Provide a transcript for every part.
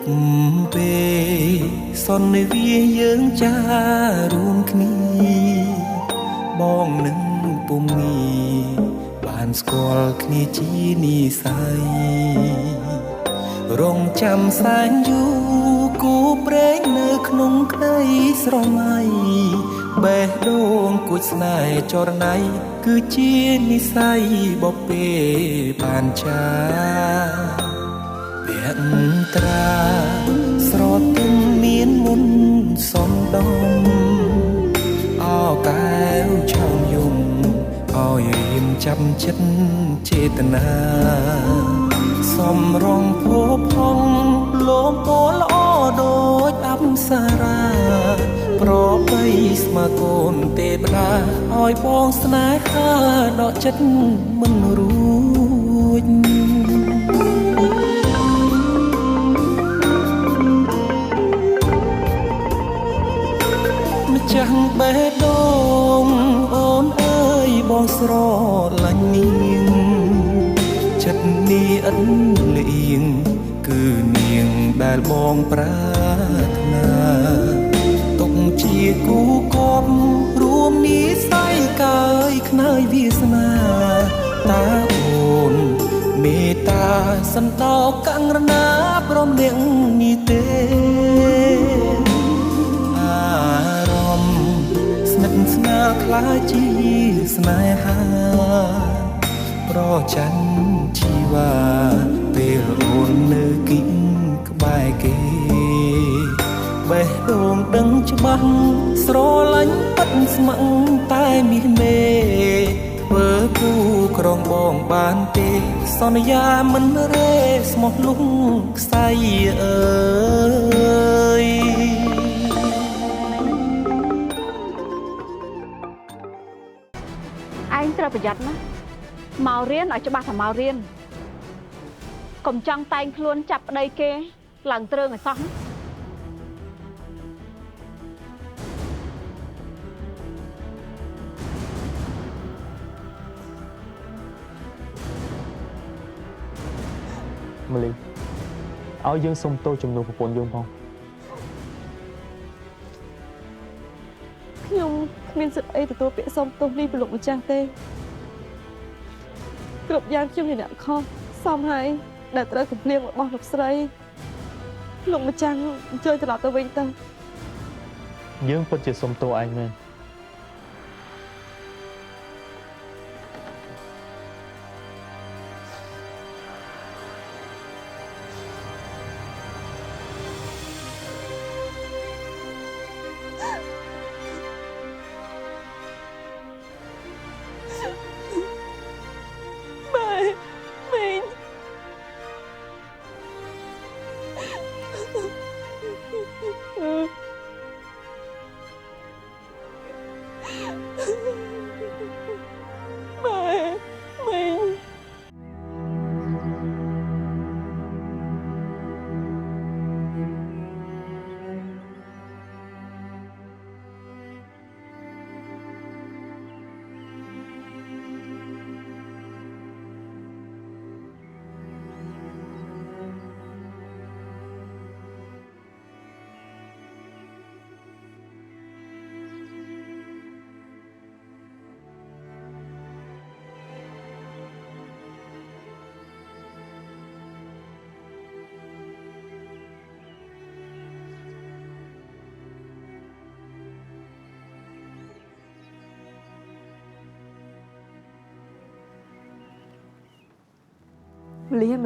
ប់ពេលសន្វាយើងចារួមគ្នាបងនឹងពុំងាបានស្គាល់គ្នាជានិស័យរងចាំសែនយូរគូព្រេងនៅក្នុងក្តីស្រមៃបេះដូងគួចស្នេហ៍ចរណៃគឺជានិស័យបពេបានចាភក្ត្រាស្រទន់មានមុនសំដំអោកែវឆោមយំឲ្យរៀមចាប់ចិត្តចេតនាសំរងភពផងលោមពោល្អដូចអប្សរាប្របីស្មើកូនទេវតាឲ្យបងស្នេហាដកចិត្តមិនរួចម្ចាស់បេះដូងអូនអើយបងស្រឡាញ់នាងចិត្តនេះឥតលៀងគឺនាងដែលបងប្រាថ្នាទុកជាគូកប់រួមនិស័យកាយខ្នើយវាសនាតើអូនមេត្តាសន្តោកករណាព្រមនាងនេះទេអារម្មណ៍ស្និទ្ធស្នាលខ្លាចជាស្នេហាប្រច័ណ្ឌជីវ៉ាពេលអូននៅគិតក្បែរគេបេះដូងដឹងច្បាស់ស្រឡាញ់ប៉ិតស្មឹងតែមាសមេធ្វើគូក្រុងបងបានទេសន្យាមិនរេស្មោះលុងខ្សែអើយឯងត្រូវប្រយ័ត្នណាមករៀនឲ្យច្បាស់ថាមករៀនកុំចង់តែងខ្លួនចាប់ប្តីគេឡើងទ្រើងឲ្យសោះម៉លីឲ្យយើងសុំទោសចំនួនប្រពន្ធយើងផងខ្ញុំគ្មានសិទ្ធិអីទទួលពាក្យសុំទោសនេះពីលោកម្ចាស់ទេគ្រប់យ៉ាងខ្ញុំជាអ្នកខុសសមហើយដែលត្រូវគំរាមរបស់លោកស្រីលោកម្ចាស់អញ្ជើញត្រឡប់ទៅវិញទៅយើងពិតជាសុំទោសឯងមែន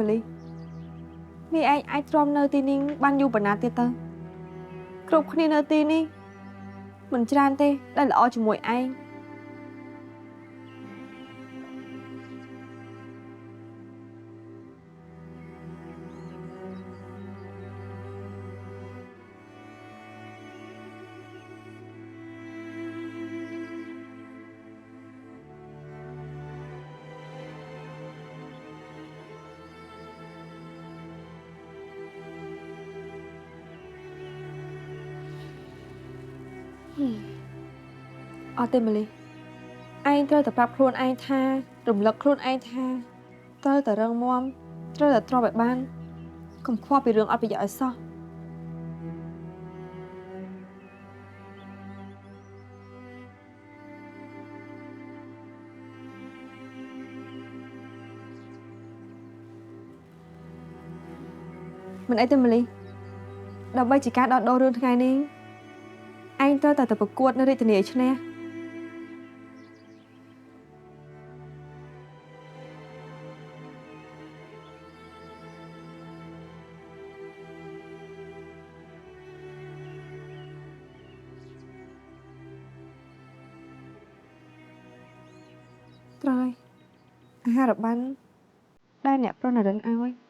ម្លីនេះឯងអាចទ្រាំនៅទីនេះបានយូរប៉ុណ្ណាទៀតទៅគ្រប់គ្នានៅទីនេះមិនច្រើនទេដែលល្អជាមួយឯងអត់ទេម្ល៉េះឯងត្រូវតែប្រាប់ខ្លួនឯងថារំលឹកខ្លួនឯងថាត្រូវតែរឹងមាំត្រូវតែទ្រាំឲ្យបានកុំខ្វល់ពីរឿងអត់ប្រយោជន៍ឲ្យសោះ មិនអីទេម៉ាលីដើម្បីជាការដោះដូររឿងថ្ងៃនេះឯងត្រូវតែទៅប្រកួតនៅរាជធានីឲ្យឈ្នះត្រូវហើយអាហាររបាំងដែលអ្នកប្រុសនរិនឲ្យ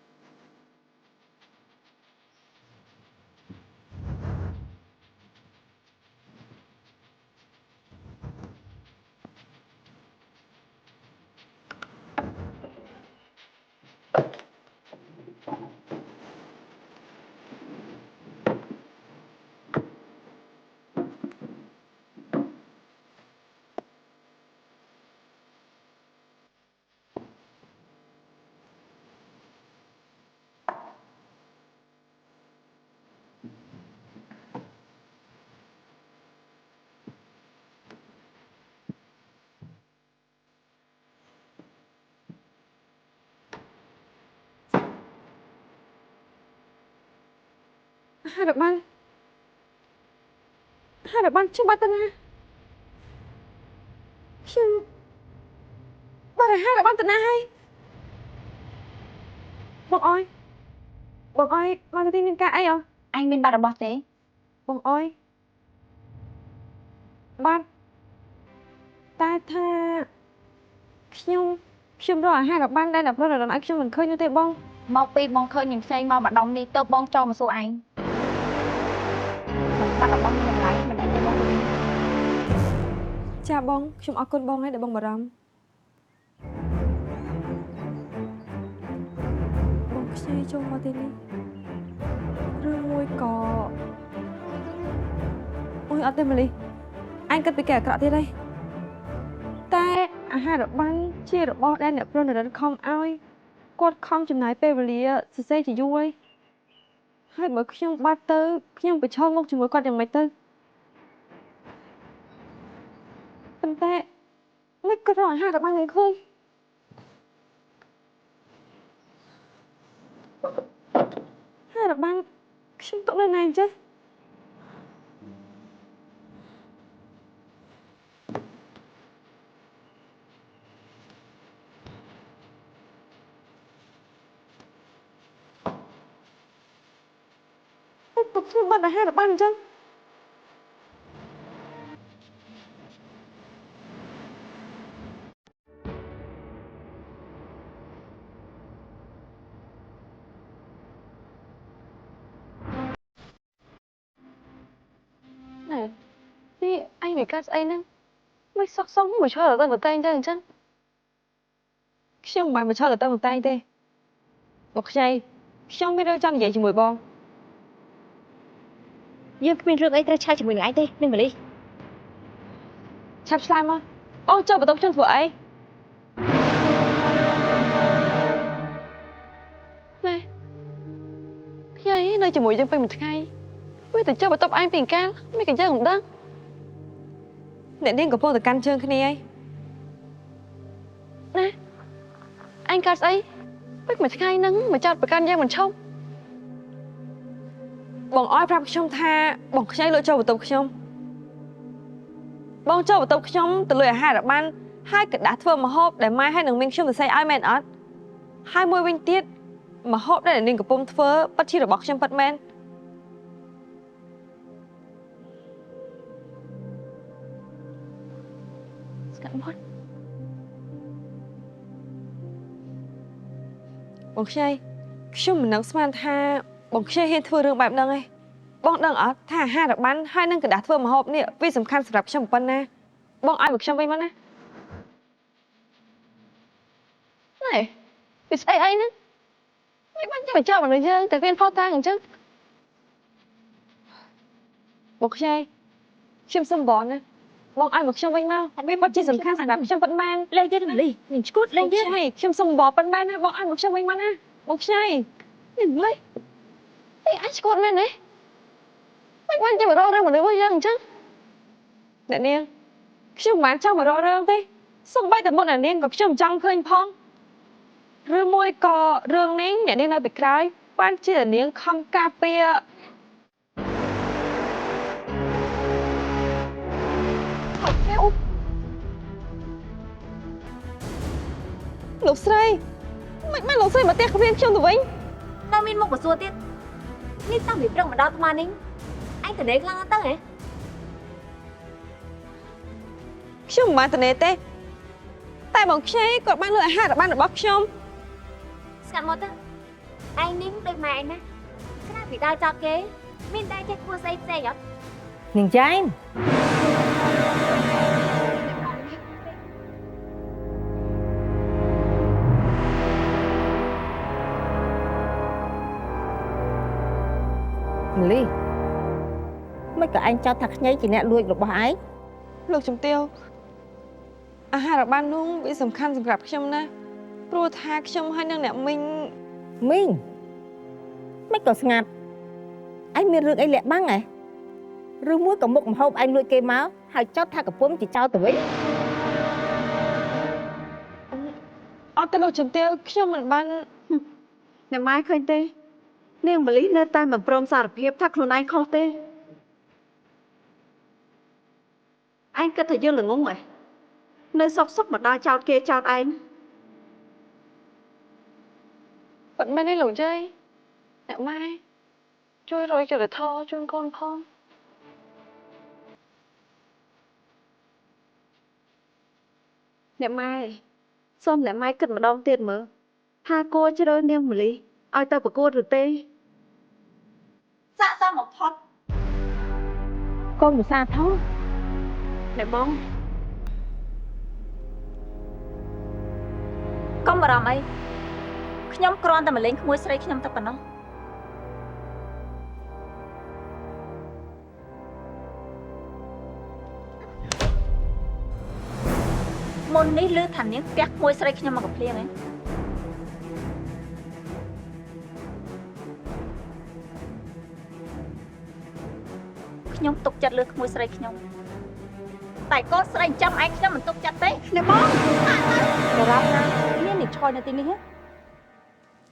អាហាររបាំងខ្ញុំបាត់ទៅណាខ្ញុំបាត់អាហាររបាំងទៅណាហើយបងអើយមកទៅទីមានការអីអអញមានបាត់របស់ទេបងអើយបាត់តែថាខ្ញុំរកអាហាររបាំងដែលអ្នកប្រុសនរិនឲ្យខ្ញុំមិនឃើញនោះទេបងមកពីបងឃើញនឹងផ្សេងមកម្ដងនេះទៅបងចូលមកសួរឯងបាត់របស់មានតម្លៃមិនអីទេបងចាបងខ្ញុំអរគុណបងហើយដែលបងបារម្ភបងខ្ជិលចូលមកទីនេះរឿងមួយក៏អូយអត់ទេម៉ាលីអញគិតពីគេអាក្រក់ទៀតហើយតែអាហាររបាំងជារបស់ដែលអ្នកប្រុសនរិនខំឲ្យគាត់ខំចំណាយពេលវេលាសរសេរជាយូរហើយបើខ្ញុំបាត់ទៅខ្ញុំប្រឈមមុខជាមួយគាត់យ៉ាងម៉េចទៅប៉ុន្តែមិនក៏រកអាហាររបាំងឲ្យឃើញអាហាររបាំងខ្ញុំទុកនៅណាអញ្ចឹងពុកខ្ញុំបាត់អាហាររបាំងអញ្ចឹងនេះអញមិនកាត់ស្អីហ្នឹងមិនសោះសុំមកឈរទៅតែងទៅអញ្ចឹងខ្ញុំមិនមកឈរទៅតែងទេបងខ្ចីខ្ញុំមានរឿងចង់និយាយជាមួយបងយើងគ្មានរឿងអីត្រូវឆាជាមួយនឹងឯងទេនឹងម៉ាលីឆាប់ឆ្លើយមកអូចូលបន្ទប់ខ្ញុំធ្វើអីណែខ្ចីនៅជាមួយយើងពេញមួយថ្ងៃវាទៅចូលបន្ទប់ឯងពីកាលមិនក៏យើងមិនដឹងអ្នកនាងកំពុងតែកាន់ជើងគ្នាឯងណាអញកាត់ស្អីពេញមួយថ្ងៃហ្នឹងមកចោតប្រកាន់យើងមិនឈប់បងអើយប្រាប់ខ្ញុំថាបងខ្ចីលក់ចូលបន្ទប់ខ្ញុំបងចូលបន្ទប់ខ្ញុំទៅលុយអាហាររបាំងហើយกระดาษធ្វើម្ហូបដែលម៉ែហើយនឹងមីងខ្ញុំសរសេរឲ្យមែនអត់ហើយមួយវិញទៀតម្ហូបដែលនាងកំពុងធ្វើពិតជារបស់ខ្ញុំពិតមែនស្កាត់មកបងខ្ចីខ្ញុំមិននឹកស្មានថាបងខ្ចីហ៊ានធ្វើរឿងបែបហ្នឹងឯងបងដឹងអត់ថាអាហាររបាំងហើយនឹងกระดาษធ្វើម្ហូបនេះវាសំខាន់សម្រាប់ខ្ញុំប៉ុណ្ណាបងឲ្យមកខ្ញុំវិញមកណាណែវាស្អីអីហ្នឹងមិនបាច់ចាំចាប់មនុស្សយើងតែវាផុសតាំងអញ្ចឹងបងខ្ចីខ្ញុំសុំបងណាបងឲ្យមកខ្ញុំវិញមកវាពិតជាសំខាន់សម្រាប់ខ្ញុំប៉ុន្មានលេងទៀតម៉ាលីញឈួតលេងទៀតខ្ញុំសុំបងប៉ុន្មានណាបងឲ្យមកខ្ញុំវិញមកណាបងខ្ចីនេះម៉េចអីអញឈួតមែនទេមិនបានចាំរករឿងមនុស្សយើងអញ្ចឹងអ្នកនាងខ្ញុំមិនបានចង់មករករឿងទេសូម្បីតែមុនអ្នកនាងក៏ខ្ញុំចង់ឃើញផងឬមួយក៏រឿងនេះអ្នកនាងនៅពីក្រោយ បានជានាងខំការពារលោកស្រីមិនលោកស្រីមកផ្ទះគ្មានខ្ញុំទៅវិញ នៅមានមុខមកសួរទៀតនេះតាំងពីព្រឹកមកដល់ថ្មនេះឯងទៅណែខ្លាំងទៅហ៎ ខ្ញុំមិនបានទៅណេទេតែបងខ្ចីគាត់បានលើអាហាររបស់ខ្ញុំ ស្កាត់មកទៅឯងនេះដូចម៉ែឯងណាក្រៅពីដើរចាប់គេមានតែចេះធ្វើស្អីផ្សេងអត់ នាងចែនមលីមិនក៏ឯងចោទថាខ្ញីជាអ្នកលួចរបស់ឯង លោកជំទាវអាហាររបស់នោះវាសំខាន់សម្រាប់ខ្ញុំណាព្រោះថាខ្ញុំហើយនឹងអ្នកមីង មីងមិនក៏ស្ងាត់ឯងមានរឿងអីលាក់បាំងហ៎ឬមួយក៏មុខម្ហូបឯងលួចគេមកហើយចោទថាកំពុំជាចោទទៅវិញ អត់ទេលោកជំទាវខ្ញុំមិនបាន អ្នកម៉ែឃើញទេនាងម៉ាលីនៅតែមិនព្រមសារភាពថាខ្លួនឯងខុសទេឯងគិតថាយើងល្ងងហ៎នៅសុកមកដល់ចោតគេចោតឯង បាត់មែនទេលោកយាយអ្នកម៉ែជួយរយចរិតធម៌ជូនកូនផងអ្នកម៉ែសូមអ្នកម៉ែគិតម្ដងទៀតមើលថាគួរជ្រើសនាងម៉ាលីឲ្យទៅប្រកួតឬទេសាក់សមបំផុត កូនវិសាថោ អ្នកបង កុំបារម្ភអីខ្ញុំគ្រាន់តែមកលេងក្មួយស្រីខ្ញុំតែប៉ុណ្ណោះមុននេះឮថានាងផ្ទះក្មួយស្រីខ្ញុំមកកំភ្លៀងហ៎ខ្ញុំទុកចិត្តលើក្មួយស្រីខ្ញុំតែកូនស្រីចាំឯងខ្ញុំមិនទុកចិត្តទេអ្នកបង ដរាបណាមាននេះឆយនៅទីនេះហ៎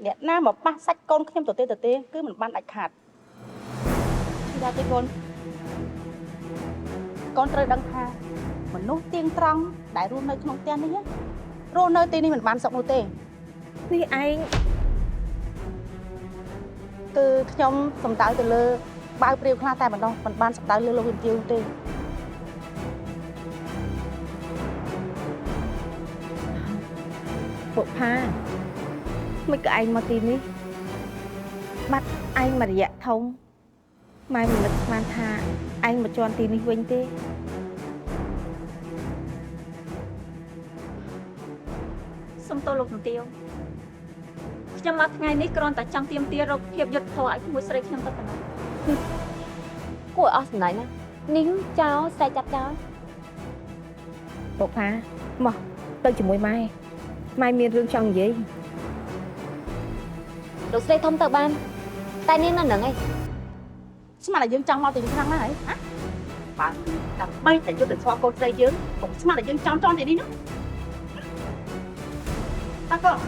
អ្នកណាមកប៉ះសាច់កូនខ្ញុំទៅទេគឺមិនបានដាច់ខាតឈ្មោះទេកូនកូនត្រូវដឹងថាមនុស្សទៀងត្រង់ដែលរស់នៅក្នុងផ្ទះនេះរស់នៅទីនេះមិនបានសុខនោះទេនេះឯងគឺខ្ញុំសំដៅទៅលើបាវព្រាវខ្លះតែម្ដងមិនបានសំដៅលើលោកវិទ្យាទេពុកផាមិនក៏ឯងមកទីនេះបាត់ឯងមួយរយៈធំម៉ែមិននឹកស្មានថាឯងមកជន់ទីនេះវិញទេ សុំទោសលោកជំទាវខ្ញុំមកថ្ងៃនេះគ្រាន់តែចង់ទាមទាររកភាពយុត្តិធម៌ឲ្យក្មួយស្រីខ្ញុំទៅប៉ុណ្ណោះគួរអស់សំណៃណានេះចោលស្អែកចាប់ចោល ពុកផាមកទៅជាមួយម៉ែម៉ែមានរឿងចង់និយាយ លោកស្រីធំទៅបានតែនាងនៅនឹងឯង ស្មានតែយើងចង់មកទីនេះខ្លាំងណាស់ហ៎ បាទដើម្បីតែយុត្តិធម៌កូនស្រីយើងកុំស្មានតែយើងចង់ជន់ទីនេះនោះតាកូន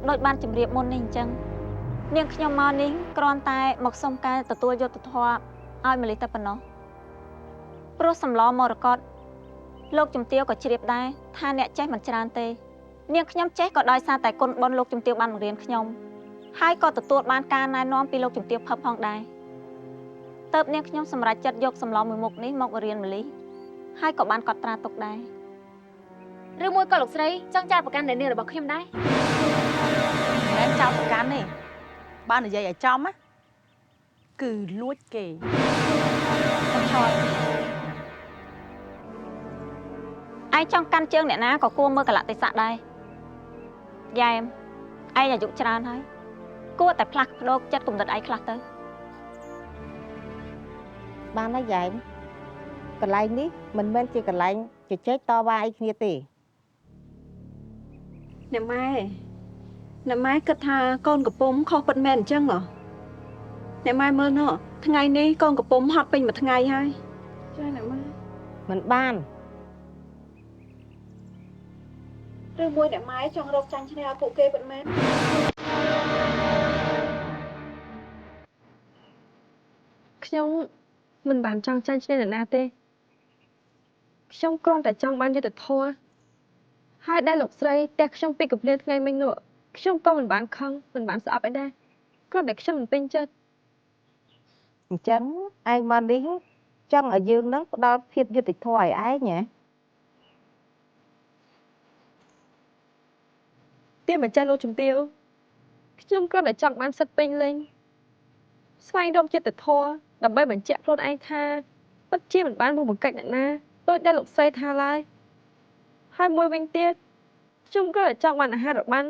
ដូចបានជម្រាបមុននេះអញ្ចឹងនាងខ្ញុំមកនេះគ្រាន់តែមកសុំការទទួលយុត្តិធម៌ឲ្យម៉ាលីតែប៉ុណ្ណោះព្រោះសម្លមរកតលោកជំទាវក៏ជ្រាបដែរថាអ្នកចេះមិនច្រើនទេនាងខ្ញុំចេះក៏ដោយសារតែគុណបុណ្យលោកជំទាវបានបង្រៀនខ្ញុំហើយក៏ទទួលបានការណែនាំពីលោកជំទាវផឹបផងដែរតើបនាងខ្ញុំសម្រេចចិត្តយកសម្លមួយមុខនេះមករៀនម៉ាលីហើយក៏បានកត់ត្រាទុកដែរឬមួយក៏លោកស្រីចង់ចាត់ប្រកាន់អ្នកនាងរបស់ខ្ញុំដែរ មិនចោលប្រកាន់ទេបាននិយាយឲ្យចំណាគឺលួចគេ ខ្ញុំឆោតឯងចង់កាន់ជើងអ្នកណាក៏គួរមើលកលៈទេសៈដែរយ៉ែមឯងអាយុច្រើនហើយគួរតែផ្លាស់ប្ដូរចិត្តគំនិតឯងខ្លះទៅ បានហើយយ៉ែម កន្លែងនេះមិនមែនជាកន្លែងជជែកតវ៉ាអីគ្នាទេ អ្នកម៉ែគិតថាកូនកំពុំខុសពិតមែនអញ្ចឹងហ៎អ្នកម៉ែមើលនោះថ្ងៃនេះកូនកំពុំហត់ពេញមួយថ្ងៃហើយចាអ្នកម៉ែ មិនបាន ឬមួយអ្នកម៉ែចង់រកចាញ់ឈ្នះឲ្យពួកគេពិតមែន ខ្ញុំមិនបានចង់ចាញ់ឈ្នះអ្នកណាទេខ្ញុំគ្រាន់តែចង់បានយុត្តិធម៌ហើយដែលលោកស្រីតែខ្ញុំពីកំភ្លាថ្ងៃមិញនោះខ្ញុំក៏មិនបានខឹងមិនបានស្អប់អីដែរគ្រាន់តែខ្ញុំមិនពេញចិត្ត អញ្ចឹងឯងមកនេះចង់ឲ្យយើងនឹងផ្ដល់ភាពយុត្តិធម៌ឲ្យឯងហ៎ ទៀមម្ចាស់លោកជំទាវខ្ញុំគ្រាន់តែចង់បានសិទ្ធិពេញលេញស្វែងរកយុត្តិធម៌ដើម្បីបញ្ជាក់ខ្លួនឯងថាពិតជាមិនបានមកបង្កាច់អ្នកណាដូចដែលលោកស្រីថាឡើយហើយមួយវិញទៀតខ្ញុំគ្រាន់តែចង់បានអាហាររបាំង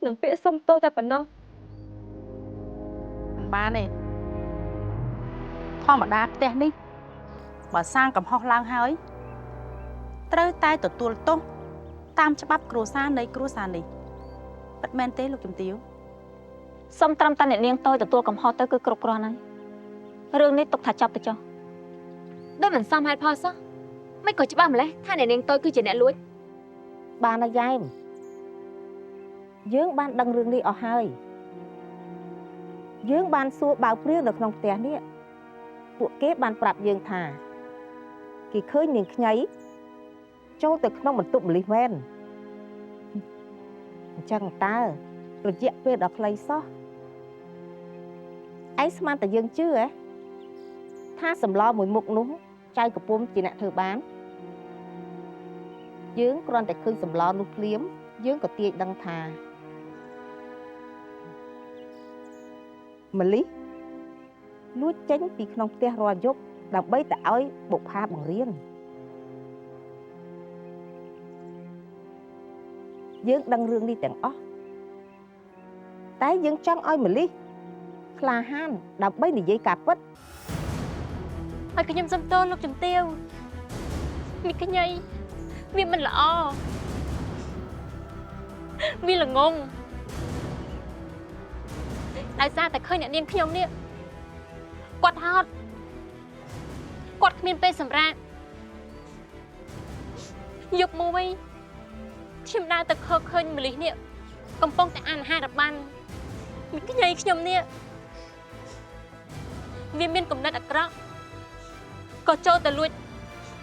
និងពាក្យសុំទោសតែប៉ុណ្ណោះ មិនបានទេធម្មតាផ្ទះនេះបើសាងកំហុសឡើងហើយត្រូវតែទទួលទោសតាមច្បាប់គ្រួសារនៃគ្រួសារនេះពិតមែនទេលោកជំទាវ សុំត្រឹមតែអ្នកនាងតូចទទួលកំហុសទៅគឺគ្រប់គ្រាន់ហើយរឿងនេះទុកថាចប់ទៅចុះ ដូចមិនសមហេតុផលសោះមិនក៏ច្បាស់ម្លេះថាអ្នកនាងតូចគឺជាអ្នកលួច បានហើយយ៉ែមយើងបានដឹងរឿងនេះអស់ហើយយើងបានសួរបើកព្រាវនៅក្នុងផ្ទះនេះពួកគេបានប្រាប់យើងថាគេឃើញនាងខ្ញីចូលទៅក្នុងបន្ទប់ម្លិះមែនអញ្ចឹងតើរយៈពេលដ៏ខ្លីសោះឯងស្មានតែយើងជឿហ៎ថាសម្លមួយមុខនោះចៅកំពុំជាអ្នកធ្វើបានយើងគ្រាន់តែឃើញសម្លនោះភ្លាមយើងក៏ទាយដឹងថាម្លិះលួចចេញពីក្នុងផ្ទះរាល់យប់ដើម្បីតែឲ្យបុប្ផាបង្រៀនយើងដឹងរឿងនេះទាំងអស់តែយើងចង់ឲ្យម្លិះក្លាហានដើម្បីនិយាយការពិត ហើយខ្ញុំសុំទោសលោកជំទាវមីខ្ញីវាមិនល្អវាល្ងងដោយសារតែឃើញអ្នកនាងខ្ញុំនេះគាត់ហត់គាត់គ្មានពេលសម្រាប់យប់មួយខ្ញុំដើរទៅឃើញម្លិះនេះកំពុងតែអានអាហាររបាំងមីខ្ញីខ្ញុំនេះវាមានគំនិតអាក្រក់ក៏ចូលទៅលួច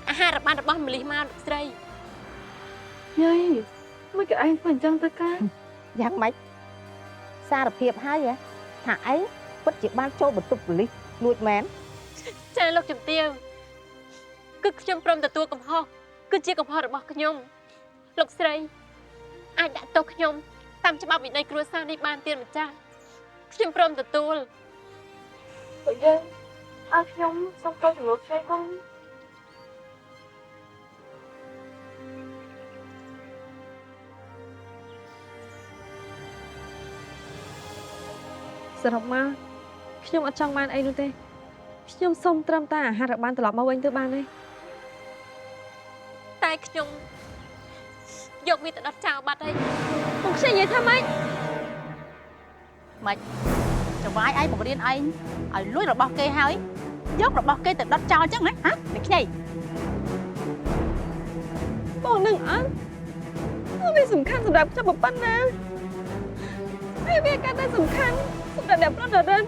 អាហាររបាំងរបស់ម្លិះមកលោកស្រី យាយមិនក៏ឯងធ្វើអញ្ចឹងទៅកា យ៉ាងម៉េចសារភាពហើយថាឯងពិតជាបានចូលបន្ទប់ប៉ូលីសលួចមែន ចាលោកជំទាវគឺខ្ញុំព្រមទទួលកំហុសគឺជាកំហុសរបស់ខ្ញុំលោកស្រីអាចដាក់ទោសខ្ញុំតាមច្បាប់វិន័យគ្រួសារនេះបានទៀតម្ចាស់ខ្ញុំព្រមទទួល ពួកយើងឲ្យខ្ញុំសុំទោសជំនួសឆ្កុំសរុបមកខ្ញុំអត់ចង់បានអីនោះទេខ្ញុំសុំត្រឹមតែអាហាររបាំងត្រឡប់មកវិញទៅបានទេ តែខ្ញុំយកវាទៅដុតចោលបាត់ហើយ ខ្ញុំខ្ជិលនិយាយថាម៉េច មិនចង្វាយឯងបង្រៀនឯងឲ្យលួចរបស់គេហើយយករបស់គេទៅដុតចោលអញ្ចឹងណាហ៎អ្នកខ្ញី បងនឹងអត់វាសំខាន់សម្រាប់ខ្ញុំប៉ុណ្ណាហើយវាកាន់តែសំខាន់សម្រាប់អ្នកប្រុសដរិន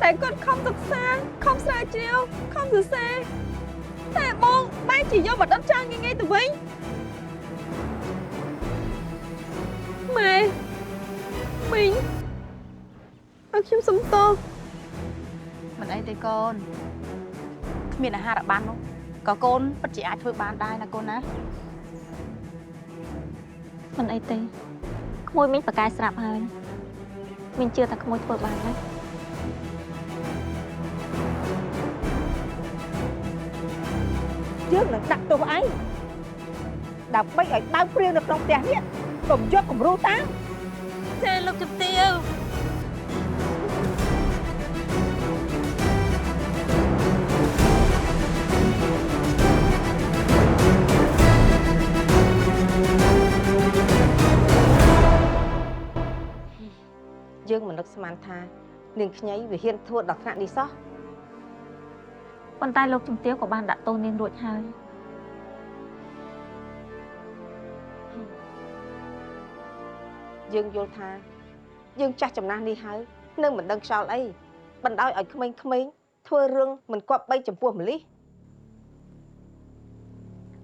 តែគាត់ខំសិក្សាខំស្រាវជ្រាវខំសរសេរតែបងបែរជាយកមកដុតចោលងាយៗទៅវិញម៉ែមីងអត់ខ្ញុំសុំទោស មិនអីទេកូនគ្មានអាហាររបាំងនោះក៏កូនពិតជាអាចធ្វើបានដែរណាកូនណា មិនអីទេក្មួយមីងប្រកែស្រាប់ហើយមីងជឿថាក្មួយធ្វើបានណា យើងនឹងដាក់ទោសឯងដើម្បីឲ្យបើកព្រាវនៅក្នុងផ្ទះនេះកុំយកគំរូតាម ចាលោកជំទាវ ច យើងមិននឹកស្មានថានាងខ្ញីវាហ៊ានធ្វើដល់ថ្នាក់នេះសោះ ប៉ុន្តែលោកជំទាវក៏បានដាក់ទោសនាងរួចហើយ យើងយល់ថាយើងចាស់ចំណាស់នេះហើយនឹងមិនដឹងខ្យល់អីបណ្ដោយឲ្យក្មេងៗធ្វើរឿងមិនគប្បីចំពោះម្លិះ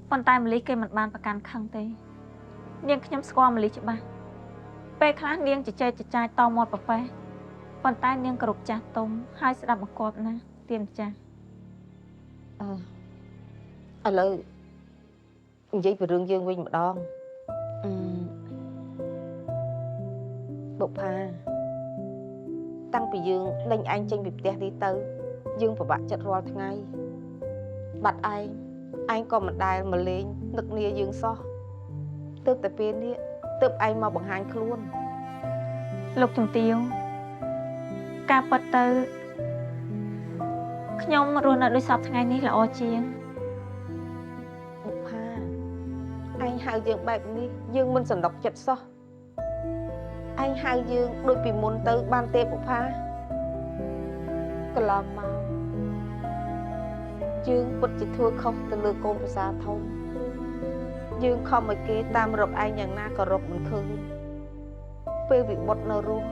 ប៉ុន្តែម្លិះគេមិនបានប្រកាន់ខឹងទេនាងខ្ញុំស្គាល់ម្លិះច្បាស់ពេលខ្លះនាងជជែកចចាយតមាត់ប្រប៉េះប៉ុន្តែនាងគោរពចាស់ទុំហើយស្ដាប់បង្គាប់ណាស់ទៀមចាស់ ឥឡូវនិយាយពីរឿងយើងវិញម្ដងបុប្ផាតាំងពីយើងដេញឯងចេញពីផ្ទះនេះទៅយើងពិបាកចិត្តរាល់ថ្ងៃបាត់ឯងក៏មិនដែលមកលេងនឹកនាយើងសោះទើបតែពេលនេះទើបឯងមកបង្ហាញខ្លួន លោកជំទាវការពិតទៅខ្ញុំរស់នៅដូចសពថ្ងៃនេះល្អជាង បុប្ផាឯងហៅយើងបែបនេះយើងមិនសន្ទុកចិត្តសោះឯងហៅយើងដូចពីមុនទៅបានទេបុប្ផាកន្លងមកយើងពិតជាធ្វើខុសទៅលើកូនប្រសាធំយើងខំឲ្យគេតាមរកឯងយ៉ាងណាក៏រកមិនឃើញពេលវិបុត្រនៅរស់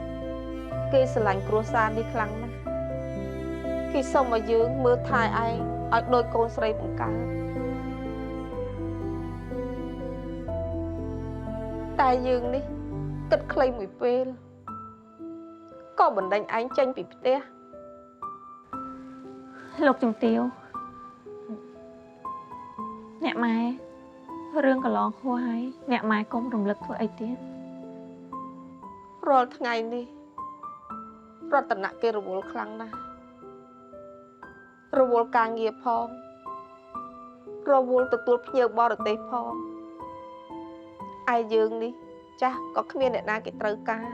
គេស្រឡាញ់គ្រួសារនេះខ្លាំងណាស់គេសុំឲ្យយើងមើលថែឯងឲ្យដូចកូនស្រីបង្កើតតែយើងនេះគិតខ្លីមួយពេលក៏បណ្ដេញឯងចេញពីផ្ទះ លោកជំទាវអ្នកម៉ែរឿងកន្លងហួសហើយអ្នកម៉ែកុំរំលឹកធ្វើអីទៀត រាល់ថ្ងៃនេះរតនៈគេរវល់ខ្លាំងណាស់រវល់ការងារផងរវល់ទទួលភ្ញៀវបរទេសផងឯយើងនេះចាស់ក៏គ្មានអ្នកណាគេត្រូវការ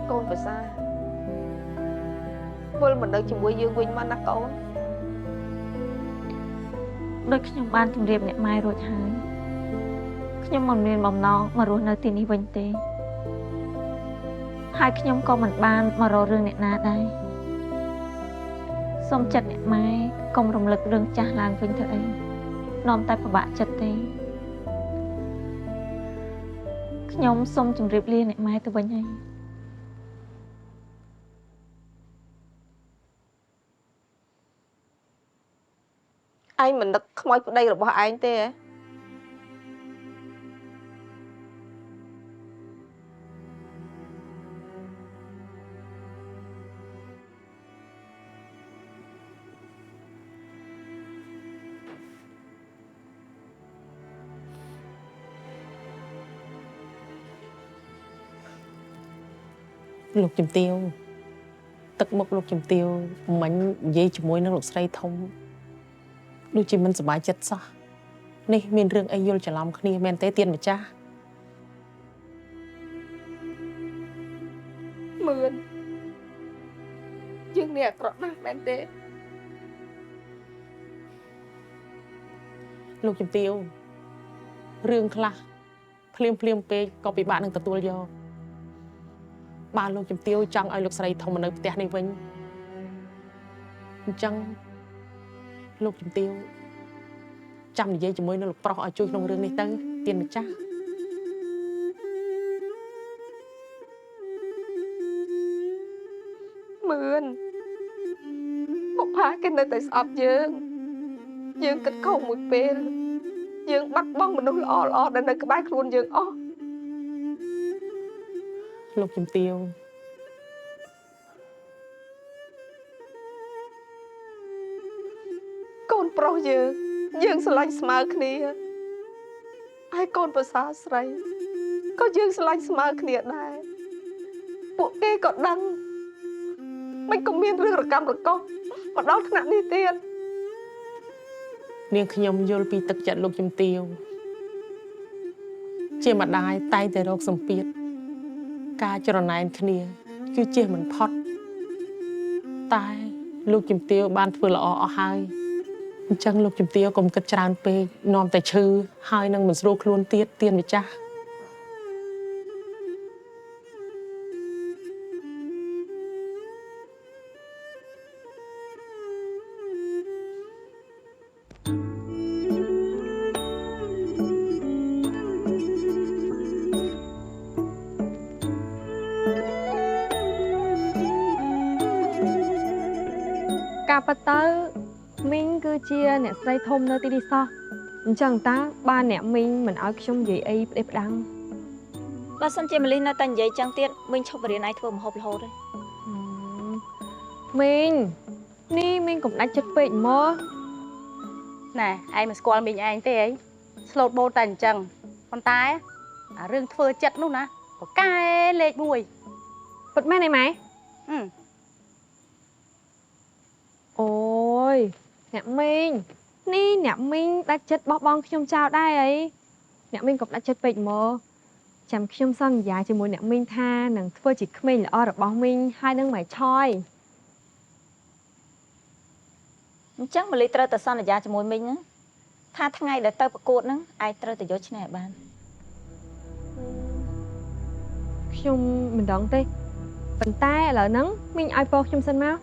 កូនប្រសាវិលមកនៅជាមួយយើងវិញមកណាកូន ដូចខ្ញុំបានជម្រាបអ្នកម៉ែរួចហើយខ្ញុំមិនមានបំណងមករស់នៅទីនេះវិញទេហើយខ្ញុំក៏មិនបានមករករឿងអ្នកណាដែរសូមចិត្តអ្នកម៉ែកុំរំលឹករឿងចាស់ឡើងវិញទៅអីនាំតែពិបាកចិត្តទេខ្ញុំសូមជម្រាបលាអ្នកម៉ែទៅវិញហើយ ឯងមិននឹកខ្មោចប្តីរបស់ឯងទេហ៎ លោកជំទាវទឹកមុខលោកជំទាវមិញនិយាយជាមួយនឹងលោកស្រីធំដូចជាមិនសប្បាយចិត្តសោះនេះមានរឿងអីយល់ច្រឡំគ្នាមែនទេទៀនម្ចាស់ មឿនយើងនេះអាក្រក់ណាស់មែនទេ លោកជំទាវរឿងខ្លះភ្លាមពេកក៏ពិបាកនឹងទទួលយកបើលោកជំទាវចង់ឲ្យលោកស្រីធំនៅផ្ទះនេះវិញអញ្ចឹងលោកជំទាវចាំនិយាយជាមួយនឹងលោកប្រុសឲ្យជួយក្នុងរឿងនេះទៅទៀនម្ចាស់ មឿនបុប្ផាគេនៅតែស្អប់យើងគិតខុសមួយពេលយើងបាត់បង់មនុស្សល្អៗដែលនៅក្បែរខ្លួនយើងអស់ លោកជំទាវ កូនប្រុសយើងស្រឡាញ់ស្មើគ្នាហើយកូនប្រសាស្រីក៏យើងស្រឡាញ់ស្មើគ្នាដែរពួកគេក៏ដឹងមិនក៏មានរឿងរកម្មរកុសមកដល់ថ្នាក់នេះទៀត នាងខ្ញុំយល់ពីទឹកចិត្តលោកជំទាវជាម្ដាយតែងតែរកសម្ពាធការច្រណែនគ្នាគឺជាមិនផុតតែលោកជំទាវបានធ្វើល្អអស់ហើយ អញ្ចឹងលោកជំទាវកុំគិតច្រើនពេកនាំតែឈឺហើយនឹងមិនស្រួលខ្លួនទៀតទៀនម្ចាស់ការប៉ះទៅមីងគឺជាអ្នកស្រីធំនៅទីនេះសោះអញ្ចឹងតើបានអ្នកមីងមិនឲ្យខ្ញុំនិយាយអីផ្ដេសផ្ដាំង បើសិនជាម៉លីនៅតែនិយាយចឹងទៀតមីងឈប់បរៀនឯងធ្វើម្ហូបរហូតទេ មីងនេះមីងកុំដាច់ចិត្តពេកមក ណែឯងមិនស្គាល់មីងឯងទេអីស្លូតបូតតែអញ្ចឹងប៉ុន្តែអារឿងធ្វើចិត្តនោះណាប្រកែលេខ1 ពិតមែនអីម៉ែអូយអ្នកមីងនេះអ្នកមីងដាច់ចិត្តបោះបង់ខ្ញុំចោលដែរអីអ្នកមីងកុំដាច់ចិត្តពេកមកចាំខ្ញុំសន្យាជាមួយអ្នកមីងថានឹងធ្វើជាក្មេងល្អរបស់មីងហើយនឹងម៉ែឆយ អញ្ចឹងម៉លីត្រូវតែសន្យាជាមួយមីងណាថាថ្ងៃដែលទៅប្រកួតហ្នឹងឯងត្រូវតែយកឈ្នះឲ្យបាន ខ្ញុំមិនដឹងទេប៉ុន្តែឥឡូវហ្នឹងមីងឲ្យពរខ្ញុំសិនមក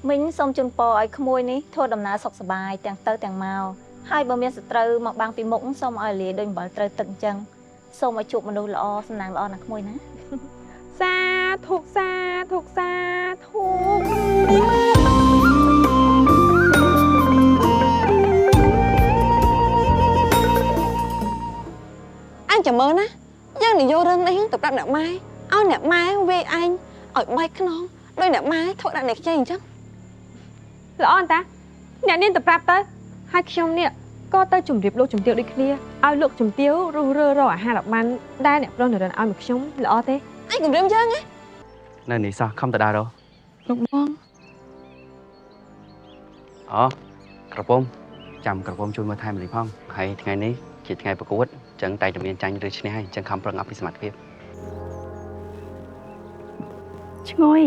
មីងសូមជូនពរឲ្យក្មួយនេះធ្វើដំណើរសុខសប្បាយទាំងទៅទាំងមកហើយបើមានសត្រូវមកបាំងពីមុខសូមឲ្យលាដូចអំបិលត្រូវទឹកអញ្ចឹងសូមឲ្យជួបមនុស្សល្អសំណាងល្អណាស់ក្មួយណា សាធុសាធុសាធុ អញចាំមើលណាយើងនិយាយរឿងនេះទៅប្រាប់អ្នកម៉ែឲ្យអ្នកម៉ែវាយអញឲ្យបែកខ្នងដោយអ្នកម៉ែធ្វើដាក់អ្នកខ្ចីអញ្ចឹង ល្អអន្តតាអ្នកនាងទៅប្រាប់ទៅហើយខ្ញុំនេះក៏ទៅជម្រាបលោកជំទាវដូចគ្នាឲ្យលោកជំទាវរុះរើរកអាហារបានដែលអ្នកប្រុសនរិនឲ្យមកខ្ញុំល្អទេ អញគម្រាមយើងហ៎ នៅនេះសោះខំតដារោ លោកបង អូក្រពុំចាំក្រពុំជួយមើលថែមលីផងហើយថ្ងៃនេះជាថ្ងៃប្រកួតអញ្ចឹងតែតែមានចាញ់ឬឈ្នះហើយអញ្ចឹងខំប្រឹងអភិសមត្ថភាព ឈ្ងុយ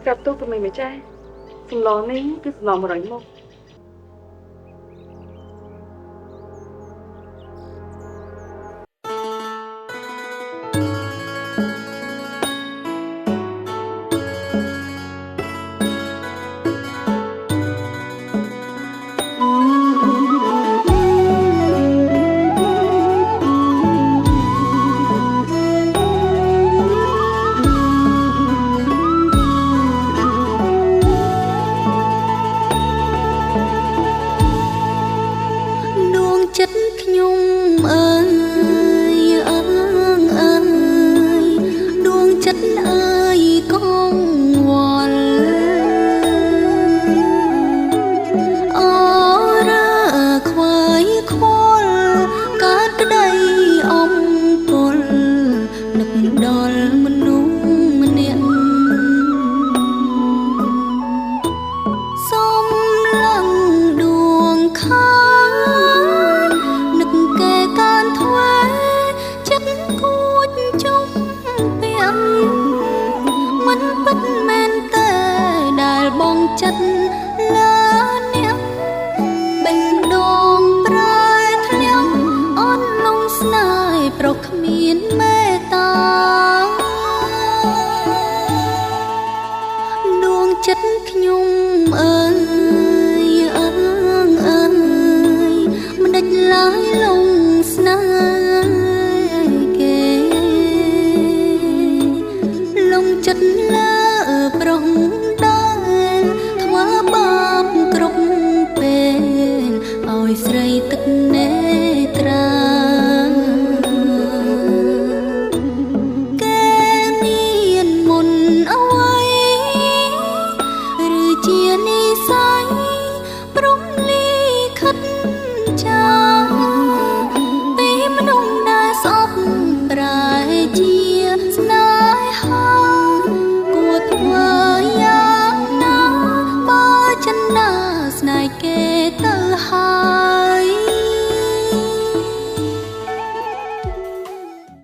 ប្រាប់ទូទៅមិនចាសម្លនេះគឺសម្ល100មុខ ចិត្ត